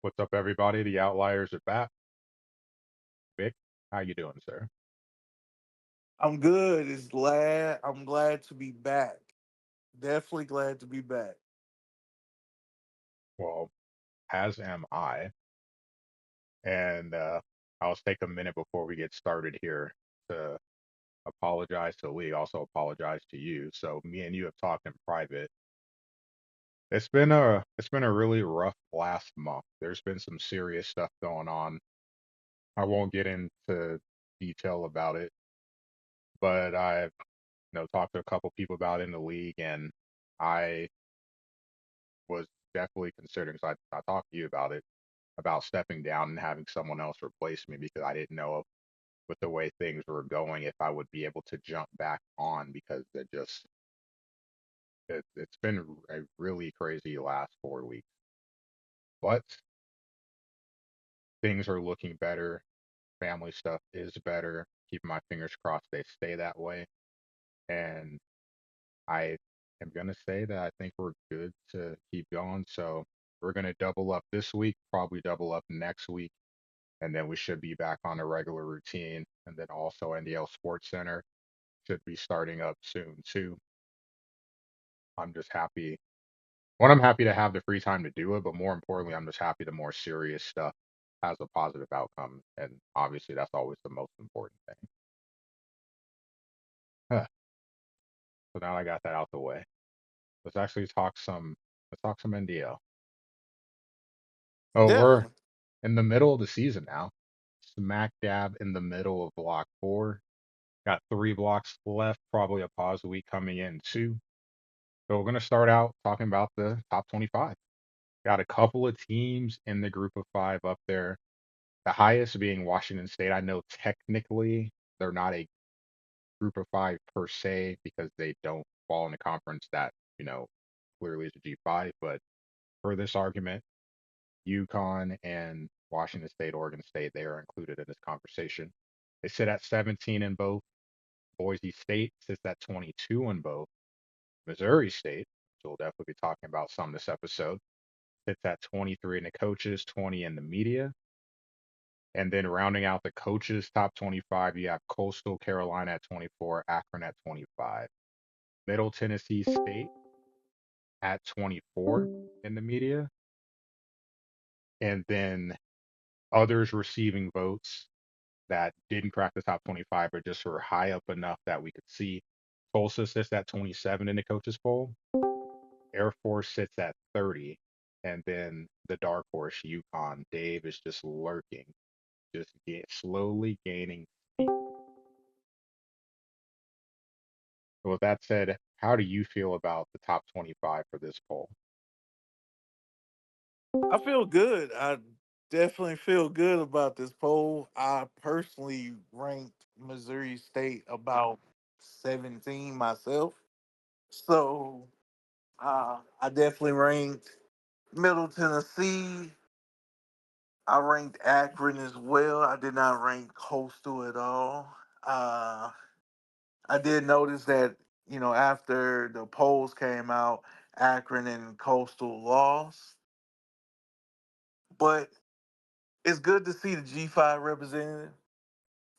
What's up, everybody? The Outliers are back. Vic, how you doing, sir? I'm good. I'm glad to be back. Definitely glad to be back. Well, as am I. And I'll take a minute before we get started here to apologize to Lee. Also apologize to you. So me and you have talked in private. It's been a really rough last month. There's been some serious stuff going on. I won't get into detail about it, but I've talked to a couple people about it in the league, and I was definitely considering. So I talked to you about stepping down and having someone else replace me because I didn't know with the way things were going if I would be able to jump back on because it's been a really crazy last 4 weeks. But things are looking better. Family stuff is better. Keeping my fingers crossed they stay that way. And I am gonna say that I think we're good to keep going. So we're gonna double up this week, probably double up next week, and then we should be back on a regular routine. And then also NDL Sports Center should be starting up soon too. I'm just happy. One, I'm happy to have the free time to do it, but more importantly, I'm just happy the more serious stuff has a positive outcome, and obviously that's always the most important thing. Huh. So now I got that out the way. Let's actually talk some. Let's talk some NDL. Oh, we're Definitely. in the middle of the season now. Smack dab in the middle of block four. Got 3 blocks left, probably a pause week coming in too. So we're gonna start out talking about the top 25. Got a couple of teams in the group of five up there. The highest being Washington State. I know technically they're not a group of five per se because they don't fall in a conference that, clearly is a G5. But for this argument, UConn and Washington State, Oregon State, they are included in this conversation. They sit at 17 in both. Boise State sits at 22 in both. Missouri State, which we'll definitely be talking about some this episode, sits at 23 in the coaches, 20 in the media. And then rounding out the coaches top 25, you have Coastal Carolina at 24, Akron at 25, Middle Tennessee State at 24 in the media, and then others receiving votes that didn't crack the top 25 but just were high up enough that we could see. Tulsa sits at 27 in the coaches poll. Air Force sits at 30. And then the dark horse, Yukon, Dave is just lurking, slowly gaining speed. So with that said, how do you feel about the top 25 for this poll? I feel good. I definitely feel good about this poll. I personally ranked Missouri State about 17 myself. So I definitely ranked Middle Tennessee. I ranked Akron as well. I did not rank Coastal at all. Uh, I did notice that, after the polls came out, Akron and Coastal lost. But it's good to see the G5 represented.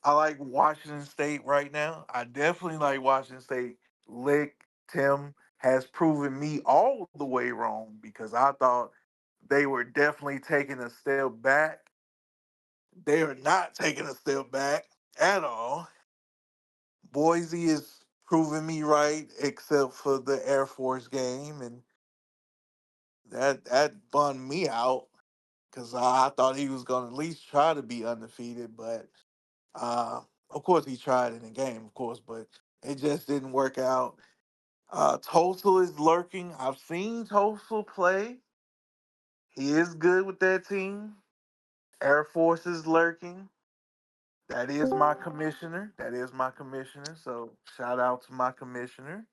I like Washington State right now. I definitely like Washington State. Lick Tim has proven me all the way wrong because I thought they were definitely taking a step back. They are not taking a step back at all. Boise is proving me right, except for the Air Force game, and that bummed me out because I thought he was going to at least try to be undefeated. But of course, he tried in the game, of course, but it just didn't work out. Tulsa is lurking. I've seen Tulsa play. He is good with that team. Air Force is lurking. That is my commissioner. That is my commissioner. So shout out to my commissioner.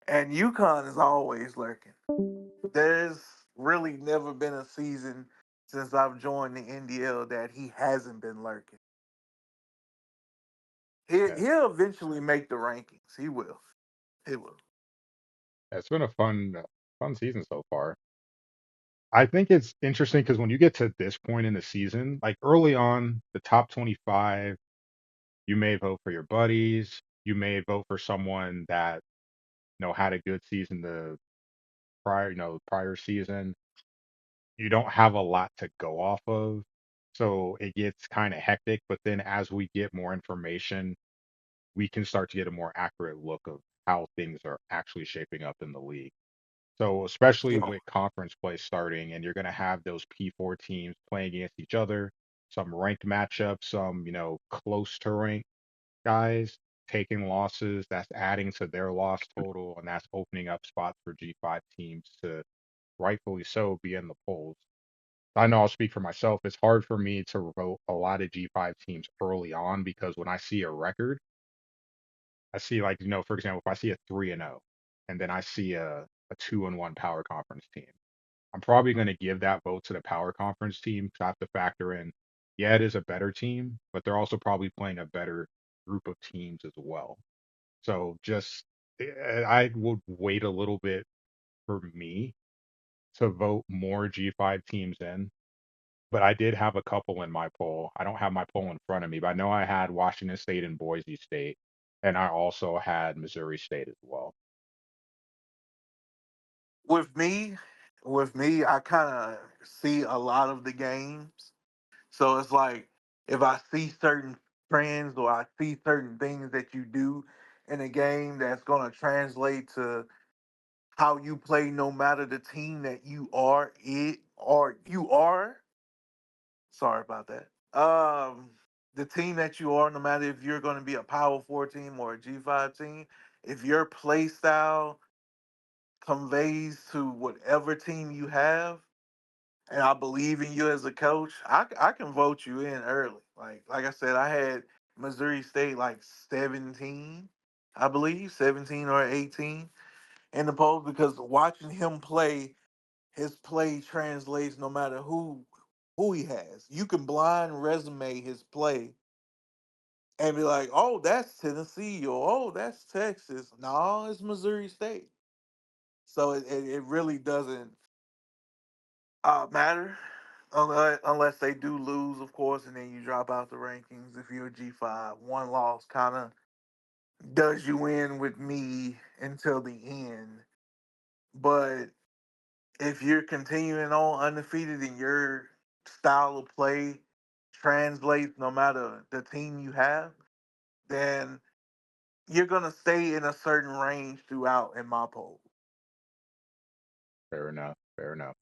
And UConn is always lurking. There's really never been a season since I've joined the NDL that he hasn't been lurking. Yeah, He'll eventually make the rankings. He will. He will. it's been a fun season so far. I think it's interesting because when you get to this point in the season, like early on, the top 25, you may vote for your buddies. You may vote for someone that had a good season the prior season. You don't have a lot to go off of, so it gets kind of hectic. But then as we get more information, we can start to get a more accurate look of how things are actually shaping up in the league. So especially Yeah. with conference play starting, and you're going to have those P4 teams playing against each other, some ranked matchups, some close to ranked guys taking losses. That's adding to their loss total, and that's opening up spots for G5 teams to rightfully so be in the polls. I know I'll speak for myself. It's hard for me to vote a lot of G5 teams early on because when I see a record, I see like, for example, if I see a 3-0 and then I see a 2-1 power conference team, I'm probably going to give that vote to the power conference team because I have to factor in, yeah, it is a better team, but they're also probably playing a better group of teams as well. So I would wait a little bit for me to vote more G5 teams in. But I did have a couple in my poll. I don't have my poll in front of me, but I know I had Washington State and Boise State, and I also had Missouri State as well. With me, I kind of see a lot of the games. So it's like if I see certain trends or I see certain things that you do in a game that's going to translate to how you play no matter the team that you are it or you are. Sorry about that. The team that you are, no matter if you're going to be a Power Four team or a G5 team, if your play style conveys to whatever team you have, and I believe in you as a coach, I can vote you in early. Like I said, I had Missouri State like 17, I believe 17 or 18 in the polls because watching him play, his play translates no matter who he has. You can blind resume his play and be like, oh, that's Tennessee or oh, that's Texas. No, it's Missouri State. So it really doesn't matter unless they do lose, of course, and then you drop out the rankings. If you're a G5, one loss kind of does you in with me until the end. But if you're continuing on undefeated and your style of play translates no matter the team you have, then you're gonna stay in a certain range throughout in my poll. Fair enough. Fair enough.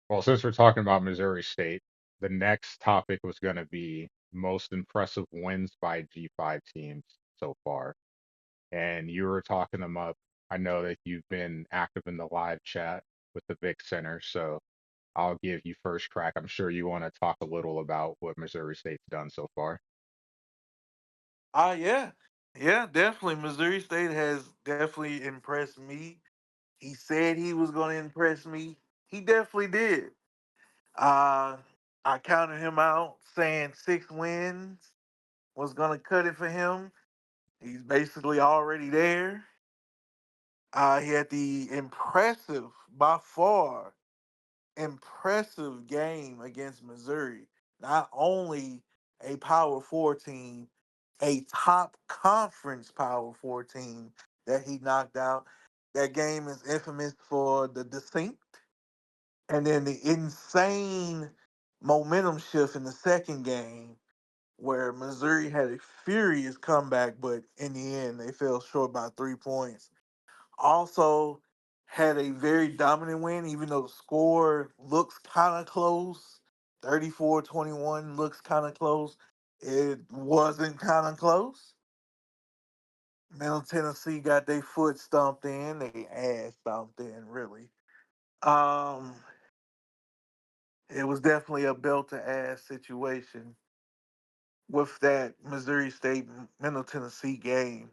Well, since we're talking about Missouri State, the next topic was going to be most impressive wins by G5 teams so far. And you were talking them up. I know that you've been active in the live chat with the Vic Center, so I'll give you first crack. I'm sure you want to talk a little about what Missouri State's done so far. Yeah. Yeah, definitely. Missouri State has definitely impressed me. He said he was gonna impress me. He definitely did. Uh I counted him out saying 6 wins was gonna cut it for him. He's basically already there. He had the impressive, by far, impressive game against Missouri. Not only a Power Four team, a top conference Power Four team that he knocked out. That game is infamous for the distinct and then the insane momentum shift in the second game where Missouri had a furious comeback, but in the end they fell short by 3 points. Also had a very dominant win, even though the score looks kind of close. 34-21 looks kind of close. It wasn't kind of close. Middle Tennessee got their foot stomped in, they ass stomped in, really. Um, it was definitely a belt to ass situation with that Missouri State Middle Tennessee game.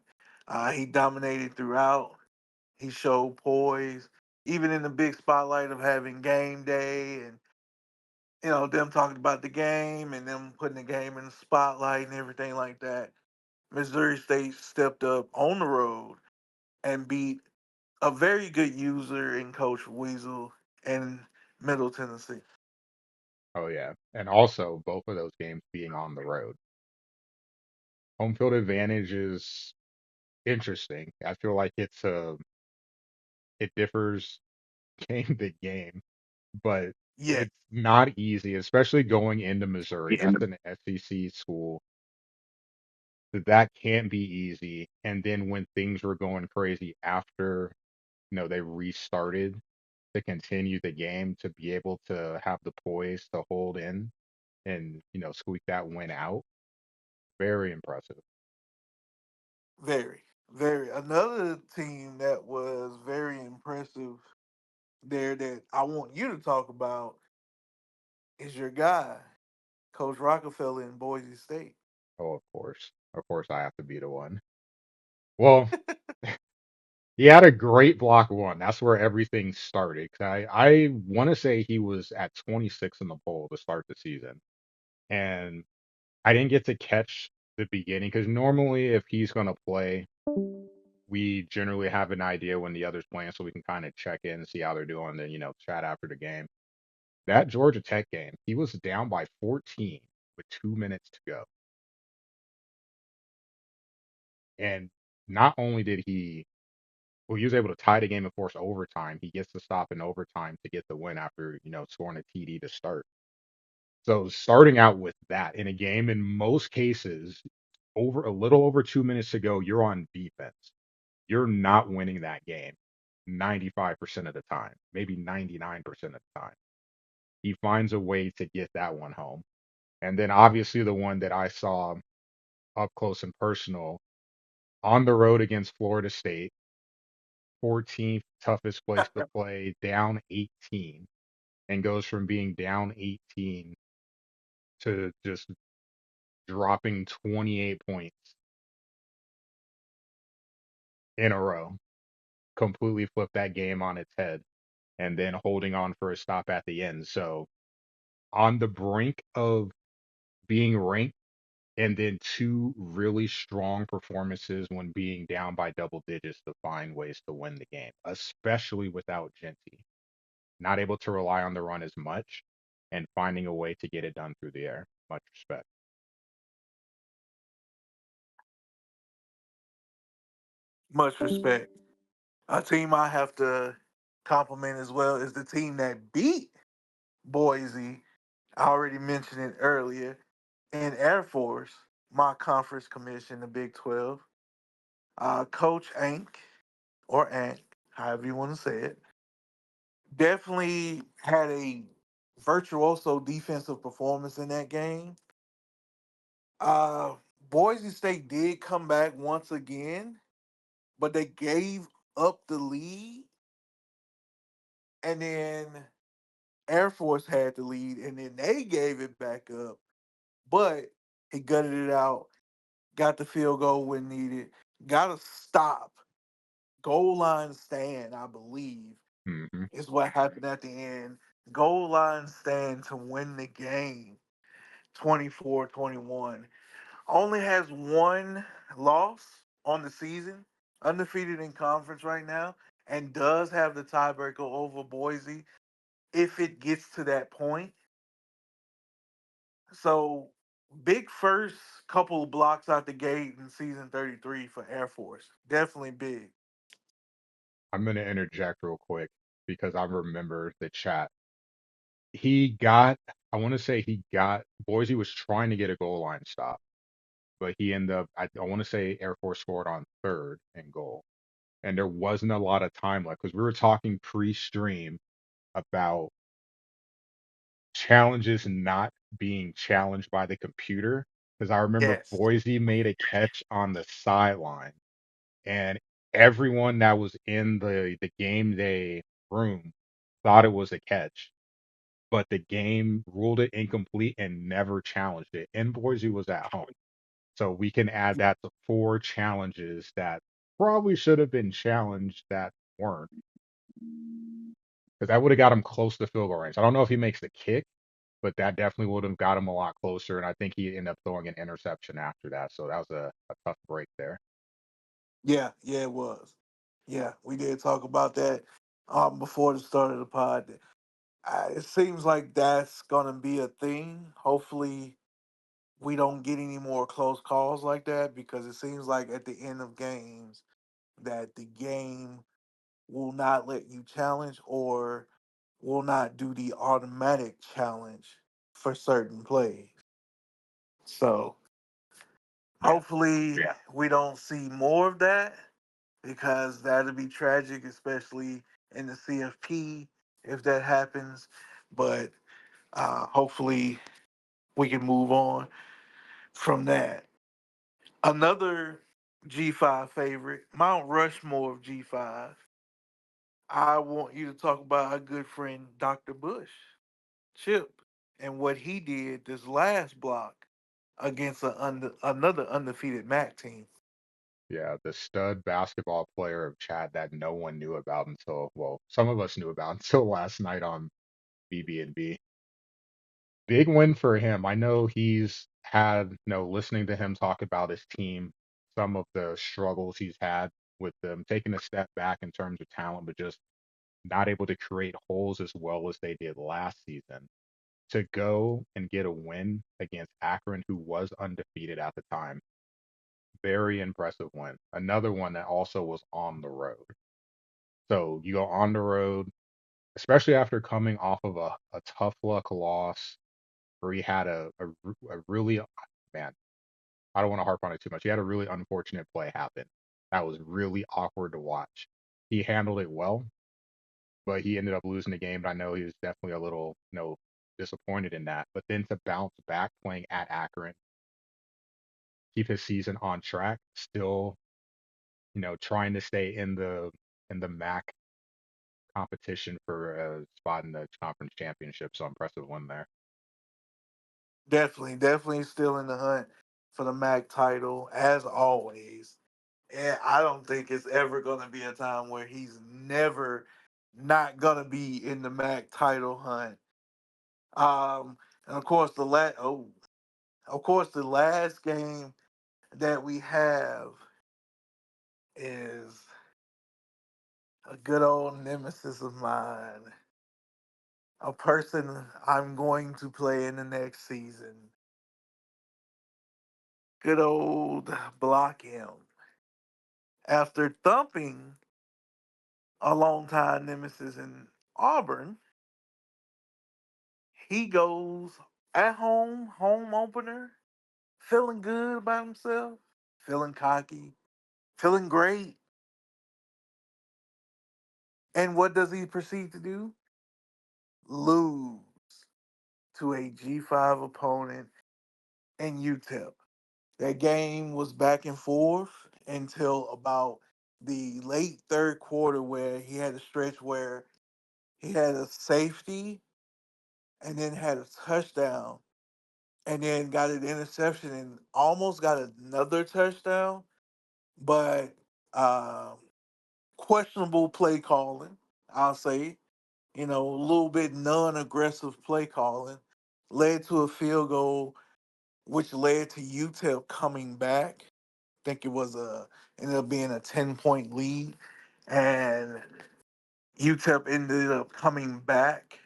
He dominated throughout. He showed poise, even in the big spotlight of having game day and them talking about the game and them putting the game in the spotlight and everything like that. Missouri State stepped up on the road and beat a very good user in Coach Weasel and Middle Tennessee. Oh yeah, and also both of those games being on the road. Home field advantage is interesting. I feel like it differs game to game, but Yeah, it's not easy, especially going into Missouri. That's an SEC school. That can't be easy. And then when things were going crazy after, they restarted to continue the game to be able to have the poise to hold in and, squeak that win out. Very impressive. very, very. Another team that was very impressive there that I want you to talk about is your guy, Coach Rockefeller in Boise State. Oh, of course. Of course I have to be the one. Well, he had a great block one. That's where everything started. 'Cause I want to say he was at 26 in the poll to start the season. And I didn't get to catch the beginning because normally if he's going to play, we generally have an idea when the other's playing so we can kind of check in and see how they're doing, then, chat after the game. That Georgia Tech game, he was down by 14 with 2 minutes to go. And not only did he was able to tie the game and force overtime. He gets to stop in overtime to get the win after, scoring a TD to start. So starting out with that in a game, in most cases, over a little over 2 minutes to go, you're on defense. You're not winning that game 95% of the time, maybe 99% of the time. He finds a way to get that one home. And then obviously the one that I saw up close and personal on the road against Florida State, 14th toughest place to play, down 18, and goes from being down 18 to just dropping 28 points in a row. Completely flipped that game on its head and then holding on for a stop at the end. So on the brink of being ranked and then two really strong performances when being down by double digits to find ways to win the game, especially without Genty. Not able to rely on the run as much and finding a way to get it done through the air. Much respect. Much respect. A team I have to compliment as well is the team that beat Boise. I already mentioned it earlier. In Air Force, my conference commission, the Big 12, Coach Ank, or Ank, however you want to say it, definitely had a virtuoso defensive performance in that game. Uh, Boise State did come back once again, but they gave up the lead, and then Air Force had the lead, and then they gave it back up. But he gutted it out, got the field goal when needed, got a stop, goal line stand, I believe, Hmm. is what happened at the end. Goal line stand to win the game, 24-21. Only has one loss on the season, undefeated in conference right now, and does have the tiebreaker over Boise if it gets to that point. So big first couple of blocks out the gate in season 33 for Air Force. Definitely big. I'm going to interject real quick because I remember the chat. He got, I want to say Boise was trying to get a goal line stop, but he ended up, I want to say Air Force scored on third and goal. And there wasn't a lot of time left because we were talking pre-stream about challenges not being challenged by the computer. Because I remember Yes. Boise made a catch on the sideline, and everyone that was in the game day room thought it was a catch, but the game ruled it incomplete and never challenged it. And Boise was at home. So we can add that to four challenges that probably should have been challenged that weren't, because that would have got him close to field goal range. I don't know if he makes the kick, but that definitely would have got him a lot closer. And I think he ended up throwing an interception after that. So that was a tough break there. Yeah, yeah, it was. Yeah, we did talk about that before the start of the pod. It seems like that's gonna be a thing. Hopefully, we don't get any more close calls like that because it seems like at the end of games that the game will not let you challenge or will not do the automatic challenge for certain plays. So Yeah, hopefully we don't see more of that because that'd be tragic, especially in the CFP if that happens. But hopefully we can move on from that. Another G5 favorite, Mount Rushmore of G5. I want you to talk about our good friend Dr. Bush, Chip, and what he did this last block against another undefeated MAC team. yeah, the stud basketball player of Chad that no one knew about until, well, some of us knew about until last night on BB&B. Big win for him. I know he's had, listening to him talk about his team, some of the struggles he's had with them taking a step back in terms of talent, but just not able to create holes as well as they did last season. To go and get a win against Akron, who was undefeated at the time, very impressive win. Another one that also was on the road. So you go on the road, especially after coming off of a tough luck loss where he had a really, man, I don't want to harp on it too much. He had a really unfortunate play happen. That was really awkward to watch. He handled it well, but he ended up losing the game. But I know he was definitely a little, disappointed in that. But then to bounce back playing at Akron, keep his season on track, still, trying to stay in the MAC competition for a spot in the conference championship. So impressive one there. Definitely still in the hunt for the MAC title as always. And I don't think it's ever going to be a time where he's never not going to be in the MAC title hunt. And of course of course the last game that we have is a good old nemesis of mine, a person I'm going to play in the next season. Good old Block M. After thumping a longtime nemesis in Auburn, he goes at home opener, feeling good about himself, feeling cocky, feeling great. And what does he proceed to do? Lose to a G5 opponent in UTEP. That game was back and forth until about the late third quarter, where he had a stretch where he had a safety and then had a touchdown and then got an interception and almost got another touchdown, but um, questionable play calling, I'll say. A little bit non-aggressive play calling led to a field goal, which led to UTEP coming back. I think it was a ended up being a 10-point lead, and UTEP ended up coming back,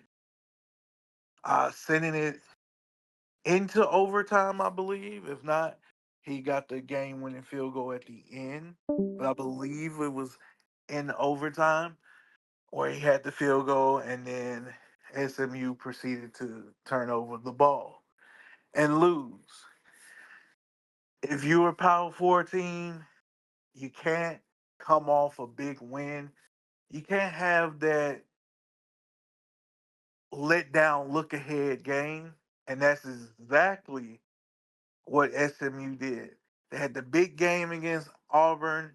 sending it into overtime, I believe. If not, he got the game winning field goal at the end. But I believe it was in overtime where he had the field goal and then SMU proceeded to turn over the ball and lose. If you're a Power Four team, you can't come off a big win. You can't have that let down, look ahead game. And that's exactly what SMU did. They had the big game against Auburn.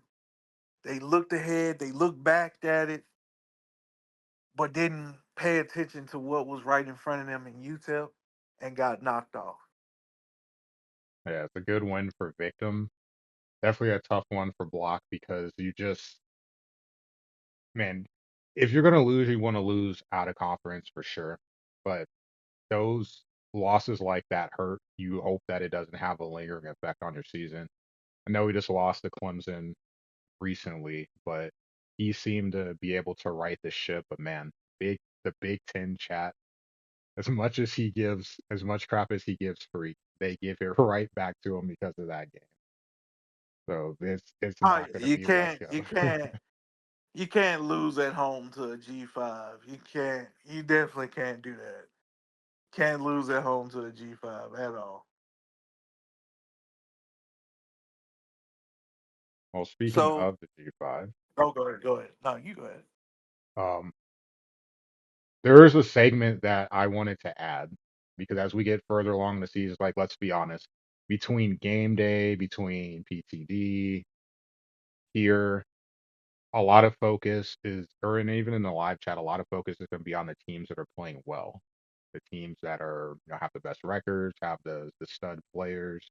They looked ahead, they looked back at it, but didn't pay attention to what was right in front of them in UTEP and got knocked off. Yeah, it's a good win for Victim. Definitely a tough one for Block because you just, man, if you're gonna lose, you want to lose out of conference for sure. But those losses like that hurt. You hope that it doesn't have a lingering effect on your season. I know he just lost to Clemson recently, but he seemed to be able to right the ship. But man, big the Big Ten chat, as much crap as he gives Freak, they give it right back to him because of that game. So this it's Oh not yeah, going to be let go. you can't lose at home to a G5. You can't. You definitely can't do that. Can't lose at home to a G5 at all. Well, speaking So, of the G5, oh, go ahead. Go ahead. No, you go ahead. um, there is a segment that I wanted to add because as we get further along in the season, like let's be honest, between game day, between PTD here, a lot of focus is, or and even in the live chat, a lot of focus is going to be on the teams that are playing well, the teams that are have the best records, have the stud players.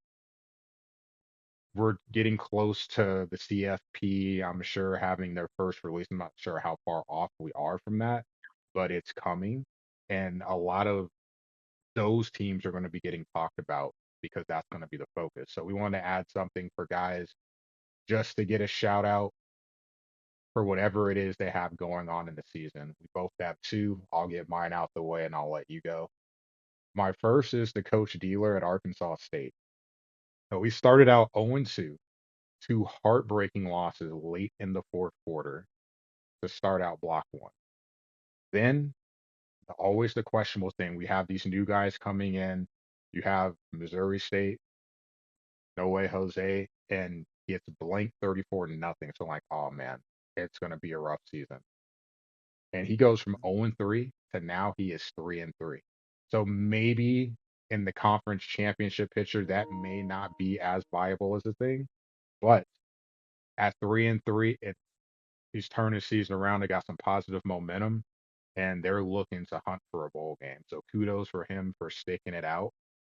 We're getting close to the CFP. I'm sure having their first release. I'm not sure how far off we are from that, but it's coming, and a lot of those teams are going to be getting talked about because that's going to be the focus. So we want to add something for guys just to get a shout out for whatever it is they have going on in the season. We both have two. I'll get mine out the way and I'll let you go. My first is the coach dealer at Arkansas State. So we started out 0-2, two heartbreaking losses late in the fourth quarter to start out block one. Then always the questionable thing. We have these new guys coming in. You have Missouri State, no way Jose, and gets blank 34 nothing. So like, oh man, it's gonna be a rough season. And he goes from 0-3 to now he is 3-3. So maybe in the conference championship picture, that may not be as viable as a thing. But at 3-3, he's turned his season around. They got some positive momentum, and they're looking to hunt for a bowl game. So kudos for him for sticking it out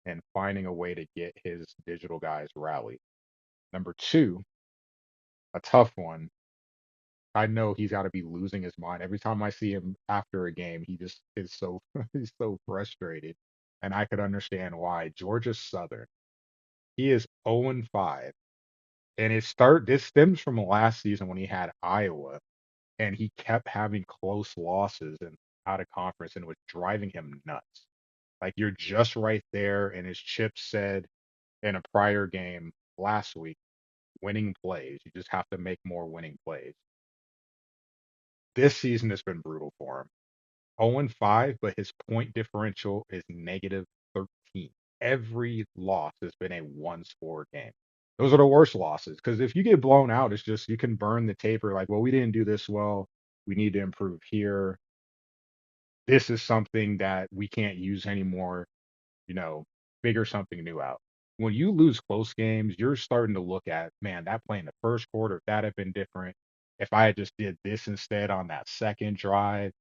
and finding a way to get his digital guys rallied. Number two, a tough one. I know he's got to be losing his mind. Every time I see him after a game, he just is so he's so frustrated. And I could understand why. Georgia Southern. He is 0-5. And this stems from last season when he had Iowa and he kept having close losses and out of conference and it was driving him nuts. Like you're just right there, and as Chip said in a prior game last week, winning plays. You just have to make more winning plays. This season has been brutal for him. 0-5, but his point differential is negative 13. Every loss has been a one score game. Those are the worst losses because if you get blown out, it's just you can burn the taper like, well, we didn't do this well. We need to improve here. This is something that we can't use anymore. You know, figure something new out. When you lose close games, you're starting to look at, man, that play in the first quarter, if that had been different, if I had just did this instead on that second drive,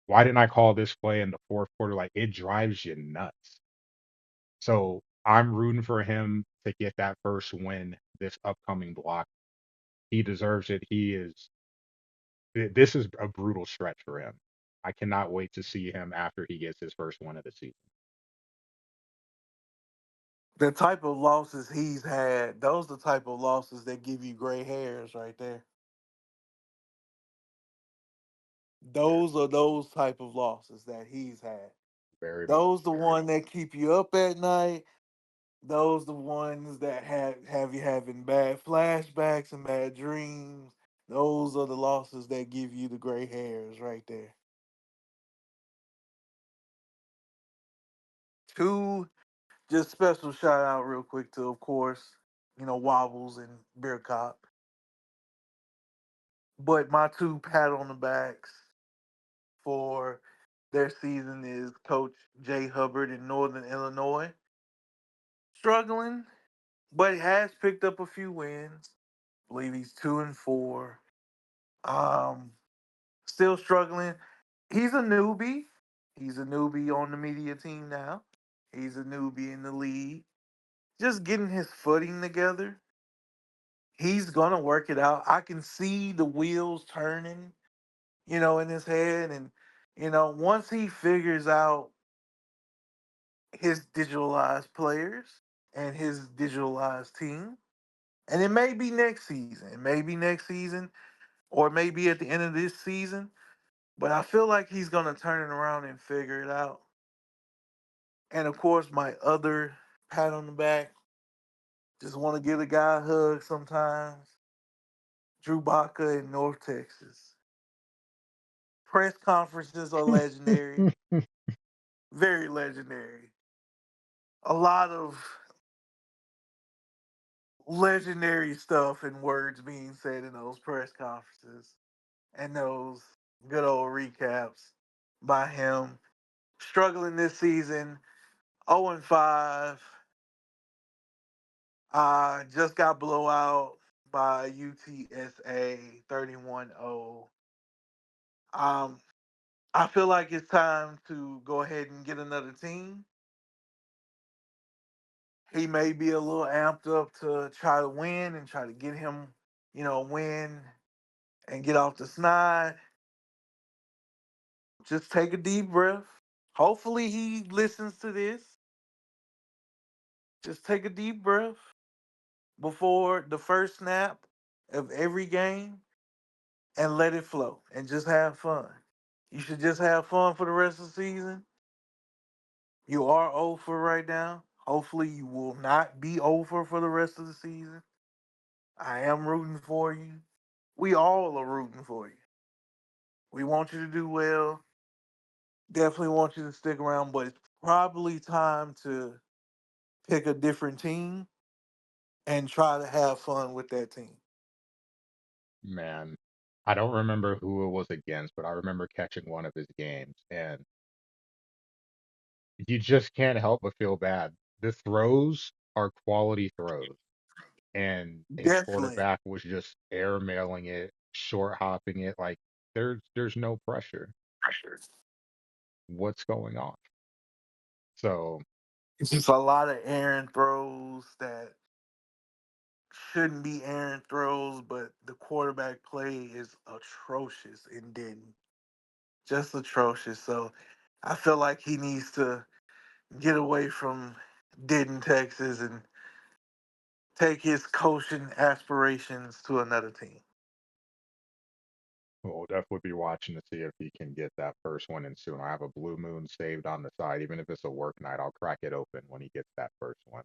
why didn't I call this play in the fourth quarter? Like it drives you nuts. So I'm rooting for him to get that first win this upcoming block. He deserves it. This is a brutal stretch for him. I cannot wait to see him after he gets his first win of the season. The type of losses he's had, those the type of losses that give you gray hairs right there. Yeah, Those are those type of losses that he's had. very much Those the so. one that keep you up at night. Those the ones that have you having bad flashbacks and bad dreams. Those are the losses that give you the gray hairs right there. Two, just special shout out real quick to, of course, Wobbles and Beer Cop. But my two pat on the backs for their season is Coach Jay Hubbard in Northern Illinois. Struggling, but he has picked up a few wins. I believe he's 2-4. Um, Still struggling. He's a newbie. He's a newbie on the media team now. He's a newbie in the league. Just getting his footing together. He's gonna work it out. I can see the wheels turning, in his head. And, once he figures out his digitalized players and his digitalized team, and it may be next season, or maybe at the end of this season. but I feel like he's gonna turn it around and figure it out. And of course, my other pat on the back, just want to give a guy a hug sometimes. Drew Baca in North Texas. Press conferences are legendary, very legendary. A lot of legendary stuff and words being said in those press conferences and those good old recaps by him. Struggling this season, 0 and 5. Just got blowout by UTSA 31-0. Um, I feel like it's time to go ahead and get another team. He may be a little amped up to try to win and try to get him, win and get off the snide. Just take a deep breath. Hopefully he listens to this. Just take a deep breath before the first snap of every game and let it flow and just have fun. You should just have fun for the rest of the season. You are over right now. Hopefully you will not be over for the rest of the season. I am rooting for you. We all are rooting for you. We want you to do well. Definitely want you to stick around, but it's probably time to pick a different team and try to have fun with that team. Man, I don't remember who it was against, but I remember catching one of his games, and you just can't help but feel bad. The throws are quality throws, and his Definitely. quarterback was just airmailing it, short hopping it. Like there's no pressure. What's going on? So, It's just a lot of errant throws that shouldn't be errant throws, but the quarterback play is atrocious and didn't. Just atrocious. So I feel like he needs to get away from Denton, Texas, and take his coaching aspirations to another team. we'll definitely be watching to see if he can get that first one in soon. I have a blue moon saved on the side. Even if it's a work night, I'll crack it open when he gets that first one.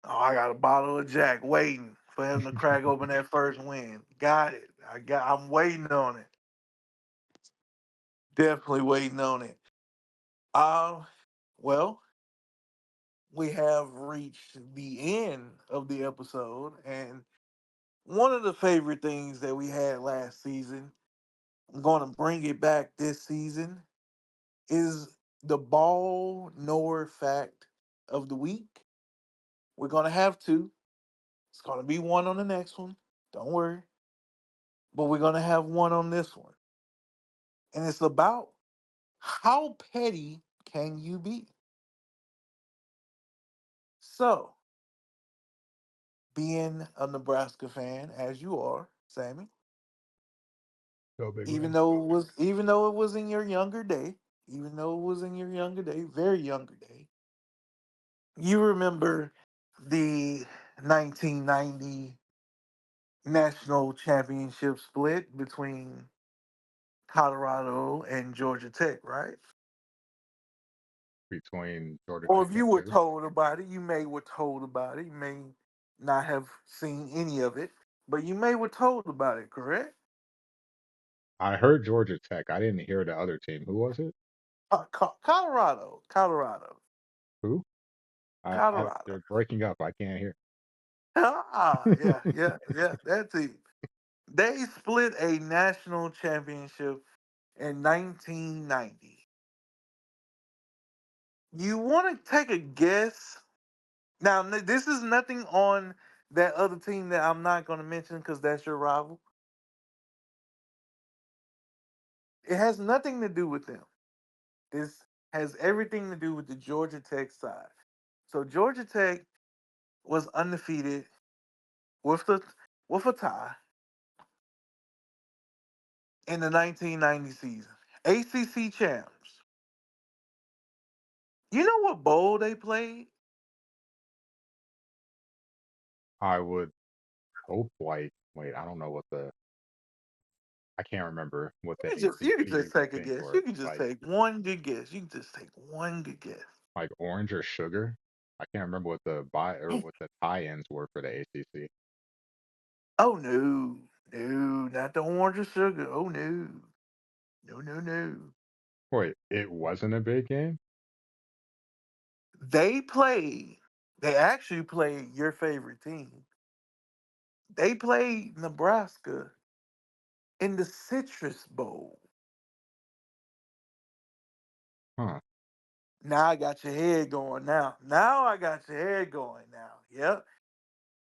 Oh, I got a bottle of Jack waiting for him to crack open that first win. Got it. I'm waiting on it. Definitely waiting on it. Uh well, we have reached the end of the episode, and one of the favorite things that we had last season, I'm going to bring it back this season, is the ball knower fact of the week. We're going to have two. It's going to be one on the next one. Don't worry. But we're going to have one on this one. And it's about how petty can you be? So, being a Nebraska fan as you are, Sammy, Go Big even Red. though it was even though it was in your younger day, even though it was in your younger day, very younger day, you remember the 1990 national championship split between Colorado and Georgia Tech, right? Between Georgia Or Tech if and you were who? told about it, you may were told about it. You may not have seen any of it, but you may were told about it, correct? I heard Georgia Tech. I didn't hear the other team. Who was it? Colorado, Who? Colorado. They're breaking up. I can't hear. Yeah. That's it. They split a national championship in 1990. You want to take a guess? Now, this is nothing on that other team that I'm not going to mention because that's your rival. It has nothing to do with them. This has everything to do with the Georgia Tech side. So Georgia Tech was undefeated with the with a tie in the 1990 season. ACC champs. You know what bowl they played? I would hope like wait, I don't know what I can't remember what the You can ACC just take a things guess. You were can just like. take one good guess. You can just take one good guess. Like orange or sugar. I can't remember what the buy or what the tie-ins were for the ACC. Oh no, no, not the orange or sugar. Oh no, no, no, no. Wait, it wasn't a big game? They played. They actually played your favorite team. They played Nebraska in the Citrus Bowl. Huh. Now I got your head going. Now I got your head going. Now, yep.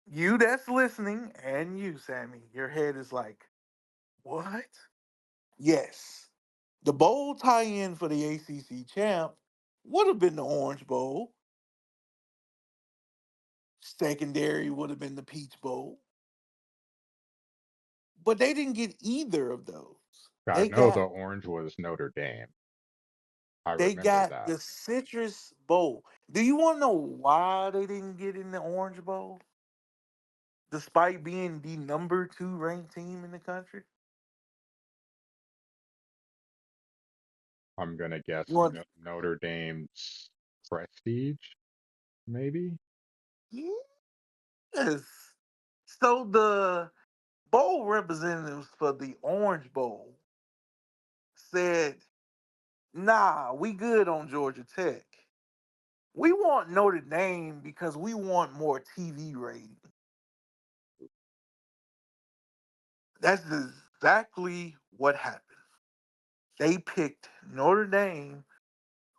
You that's listening, and you, Sammy, your head is like, what? Yes. The bowl tie-in for the ACC champ would have been the Orange Bowl. Secondary would have been the Peach Bowl. But they didn't get either of those. I They know the got orange was Notre Dame. I they remember got that. the Citrus Bowl. Do you want to know why they didn't get in the Orange Bowl, despite being the number two ranked team in the country? I'm gonna guess You want? Notre Dame's prestige, maybe. Yes. So the bowl representatives for the Orange Bowl said, "Nah, we good on Georgia Tech. We want Notre Dame because we want more TV ratings." That's exactly what happened. They picked Notre Dame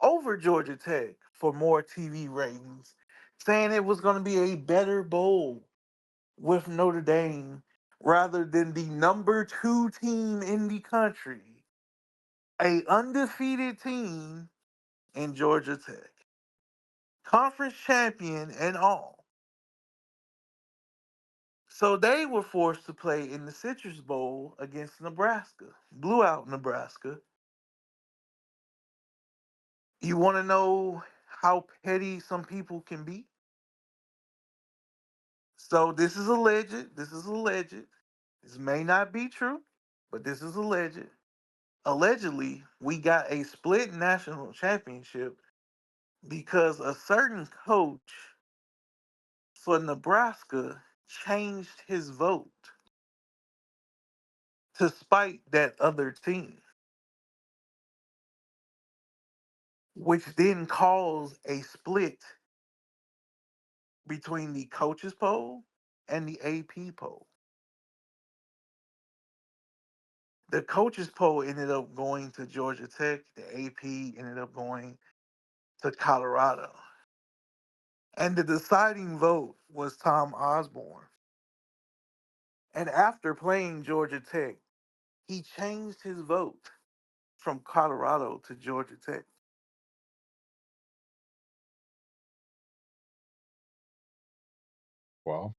over Georgia Tech for more TV ratings, saying it was going to be a better bowl with Notre Dame rather than the number two team in the country, a undefeated team in Georgia Tech, conference champion and all. So they were forced to play in the Citrus Bowl against Nebraska, blew out Nebraska. You want to know how petty some people can be? So this is alleged. This is alleged. This may not be true, but this is alleged. Allegedly, we got a split national championship because a certain coach for Nebraska changed his vote to spite that other team, which then caused a split between the coaches poll and the AP poll. The coaches poll ended up going to Georgia Tech. The AP ended up going to Colorado. And the deciding vote was Tom Osborne. And after playing Georgia Tech, he changed his vote from Colorado to Georgia Tech. Well,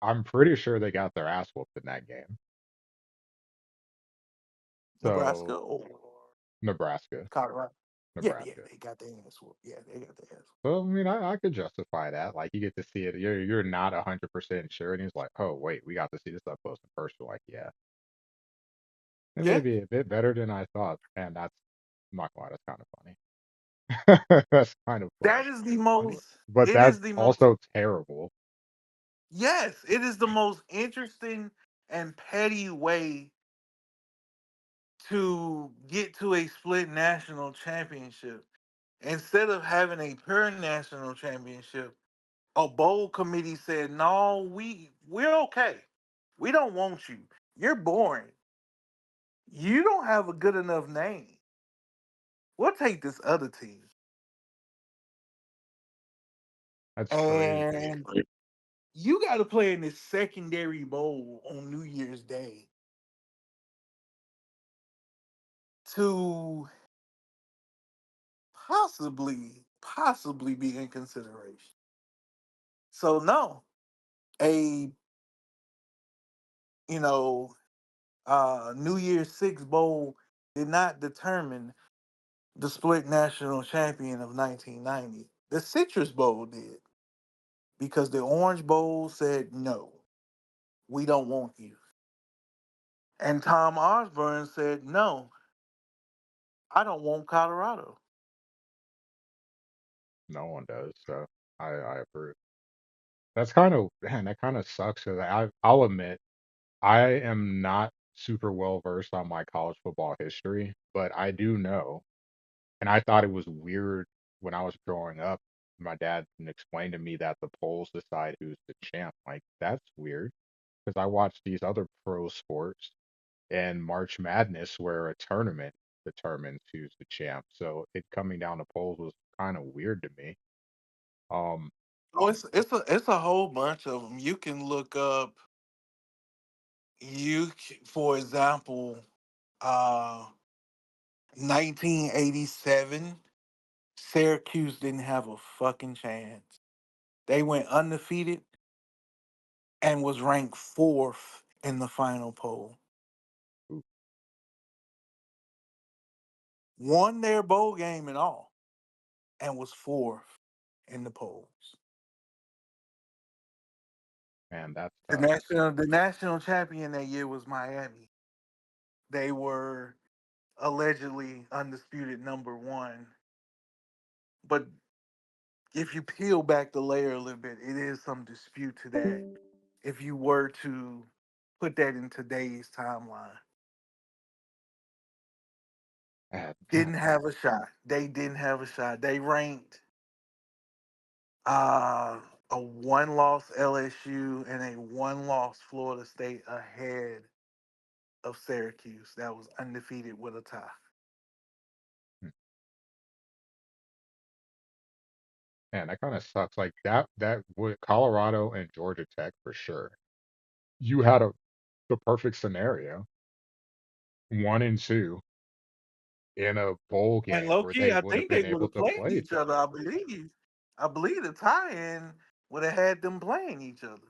I'm pretty sure they got their ass whooped in that game. Nebraska So or Nebraska, Colorado. Yeah, yeah, Nebraska. they got their ass whooped. Yeah, they got their ass whooped. So I mean, I could justify that. Like you get to see it. You're not 100% sure, and he's like, oh wait, we got to see this up close and personal. Like yeah, it may Yeah, be a bit better than I thought, and that's I'm not gonna lie, that's kind of funny. That's kind of that funny, is the but most, but it that's is the most, also terrible. yes, it is the most interesting and petty way to get to a split national championship. Instead of having a pure national championship, a bowl committee said, "No, we're okay. We don't want you. You're boring. You don't have a good enough name. We'll take this other team." That's crazy. And you got to play in this secondary bowl on New Year's Day to possibly be in consideration. So no, a you know New Year's Six bowl did not determine the split national champion of 1990. The Citrus Bowl did because the Orange Bowl said no, we don't want you. And Tom Osborne said, "No, I don't want Colorado." No one does, so I approve. That's kind of man, that kind of sucks. Cause I'll admit I am not super well versed on my college football history, but I do know, and I thought it was weird when I was growing up. My dad explained to me that the polls decide who's the champ. Like that's weird because I watched these other pro sports and March Madness where a tournament determines who's the champ. So it coming down to polls was kind of weird to me. Um, Oh, it's a whole bunch of them. You can look up. For example, uh, 1987, Syracuse didn't have a fucking chance. They went undefeated and was ranked fourth in the final poll. ooh, Won their bowl game and all, and was fourth in the polls. man, that's The tough. national champion that year was Miami. They were allegedly undisputed number one. But if you peel back the layer a little bit, it is some dispute to that. If you were to put that in today's timeline, Man, didn't have a shot. They didn't have a shot. They ranked uh, a one loss LSU and a one loss Florida State ahead of Syracuse. That was undefeated with a tie. man, that kind of sucks. Like that would Colorado and Georgia Tech for sure. You had the perfect scenario, 1 and 2 in a bowl And game low where key, they I would have think they been would able have to played play each each other. other. I believe the tie-in would have had them playing each other.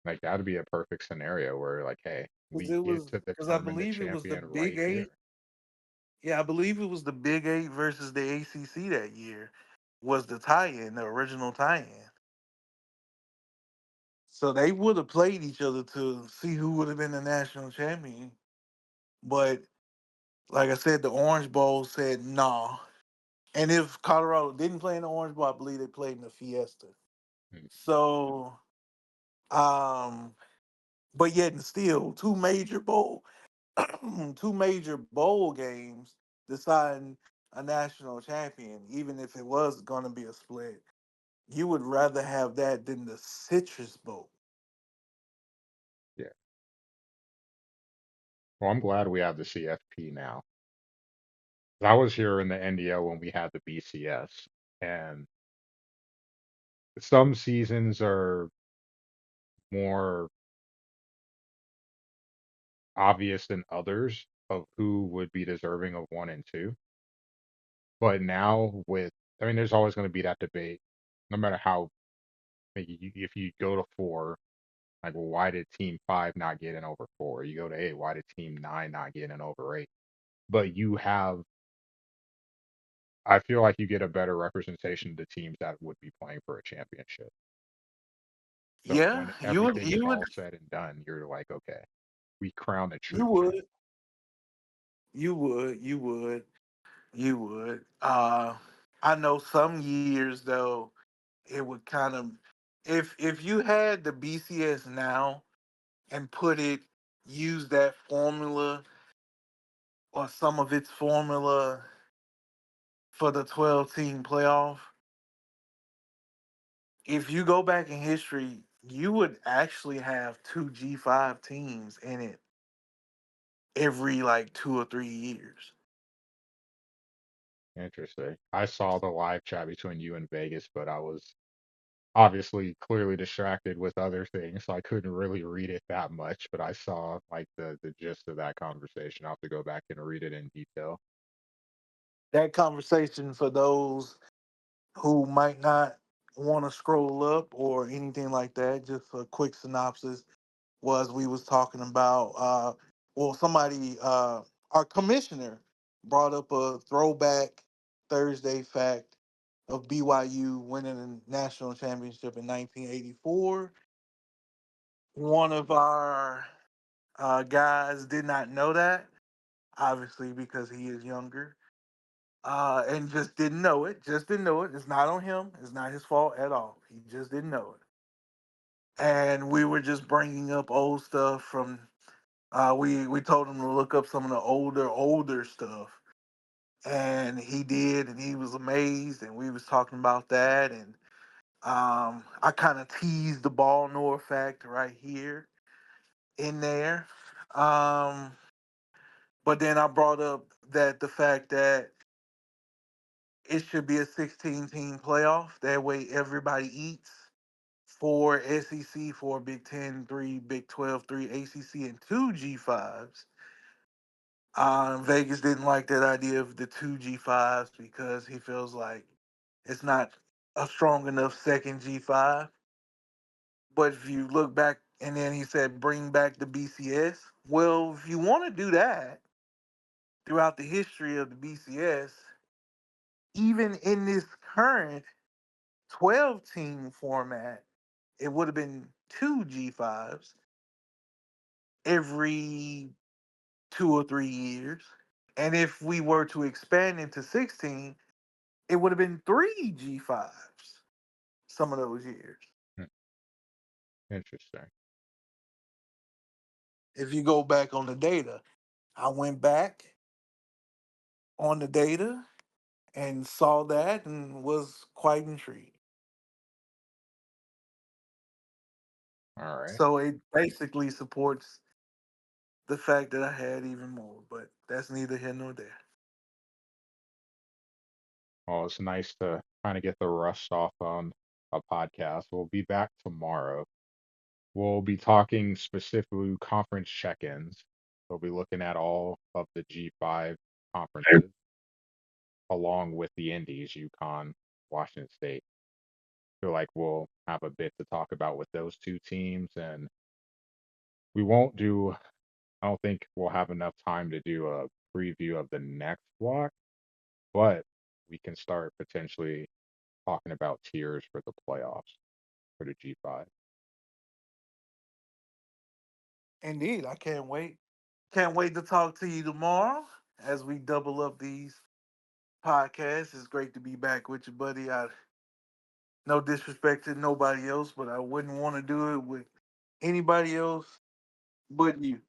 Like that would be a perfect scenario where like, hey, Because we it get was to because I determine the believe it was the champion Big right Eight. here. Yeah, I believe it was the Big Eight versus the ACC that year. Was the tie-in, the original tie-in. So they would have played each other to see who would have been the national champion. But like I said, the Orange Bowl said nah. And if Colorado didn't play in the Orange Bowl, I believe they played in the Fiesta. Mm, So, um, but yet and still, two major bowl games deciding a national champion, even if it was going to be a split. You would rather have that than the Citrus Bowl. yeah. Well, I'm glad we have the CFP now. I was here in the NDL when we had the BCS, and some seasons are more obvious than others of who would be deserving of 1 and 2. But now with, I mean, there's always going to be that debate, no matter how, like, if you go to 4, like, well, why did team 5 not get in over 4? You go to 8, why did team 9 not get in over 8? But you have, I feel like you get a better representation of the teams that would be playing for a championship. So Yeah, when you would, everything is you would, all said and done, you're like, okay, we crown a you true champ. would, you would. I know some years though it would kind of, if you had the BCS now and use that formula or some of its formula for the 12-team playoff. If you go back in history, you would actually have two G5 teams in it every like 2 or 3 years. Interesting. I saw the live chat between you and Vegas, but I was obviously clearly distracted with other things, so I couldn't really read it that much, but I saw like the gist of that conversation. I'll have to go back and read it in detail. That conversation, for those who might not want to scroll up or anything like that, just a quick synopsis, was we was talking about somebody, our commissioner brought up a throwback Thursday fact of BYU winning a national championship in 1984. One of our Guys did not know that, obviously because he is younger, and just didn't know it. Just didn't know it. It's not on him. It's not his fault at all. He just didn't know it. And we were just bringing up old stuff from. We told him to look up some of the older stuff, and he did, and he was amazed. And we was talking about that, and I kind of teased the ball Noah fact right here in there. Um, but then I brought up that the fact that it should be a 16 team playoff. That way everybody eats. Four SEC, four Big Ten, three Big 12, three ACC, and two G5s. Vegas didn't like that idea of the two G5s because he feels like it's not a strong enough second G5. But if you look back, and then he said, bring back the BCS. Well, if you want to do that throughout the history of the BCS, even in this current 12 team format, it would have been two G5s every 2 or 3 years. And if we were to expand into 16, it would have been three G5s some of those years. Hmm, interesting. If you go back on the data, I went back on the data and saw that and was quite intrigued. All right. So it basically supports the fact that I had even more, but that's neither here nor there. Well, it's nice to kind of get the rust off on a podcast. We'll be back tomorrow. We'll be talking specifically conference check-ins. We'll be looking at all of the G5 conferences along with the Indies, UConn, Washington State. Feel like we'll have a bit to talk about with those two teams, and we won't do. I don't think we'll have enough time to do a preview of the next block, but we can start potentially talking about tiers for the playoffs for the G5. Indeed, I can't wait. Can't wait to talk to you tomorrow as we double up these podcasts. It's great to be back with you, buddy. I no disrespect to nobody else, but I wouldn't want to do it with anybody else but you.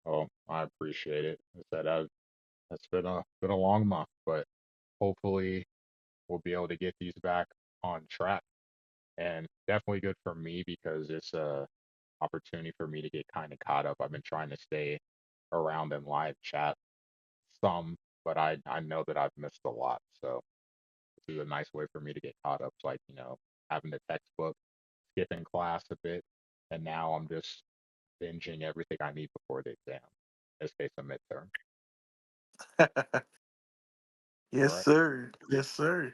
Oh, I appreciate it. I said it's been a long month, but hopefully we'll be able to get these back on track. And definitely good for me because it's a opportunity for me to get kind of caught up. I've been trying to stay around in live chat some, but I know that I've missed a lot. So this is a nice way for me to get caught up. It's like, having the textbook, skipping class a bit, and now I'm just binging everything I need before the exam. In this case, a midterm. All Yes, right. sir. Yes, sir.